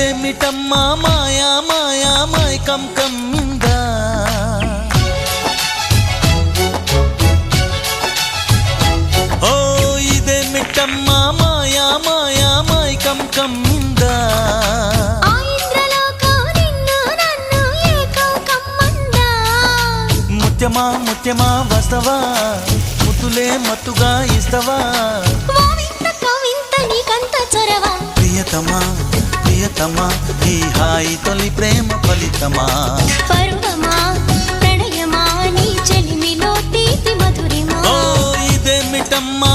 ఇదేమిటమ్మా మాయా మాయా మైకం కమ్మిందా ఓ ఇదేమిటమ్మా మాయా మాయా మైకం కమ్మిందా ముత్యమా ముత్యమా వస్తవా ముద్దులే మత్తుగా ఇస్తవా ప్రియతమా ప్రియతమా ఈ హాయి తొలి ప్రేమ ఫలితమా పరువమా ప్రణయమా నీ చెలిమిలో తీపి మధురిమా ఓ ఇదేమిటమ్మా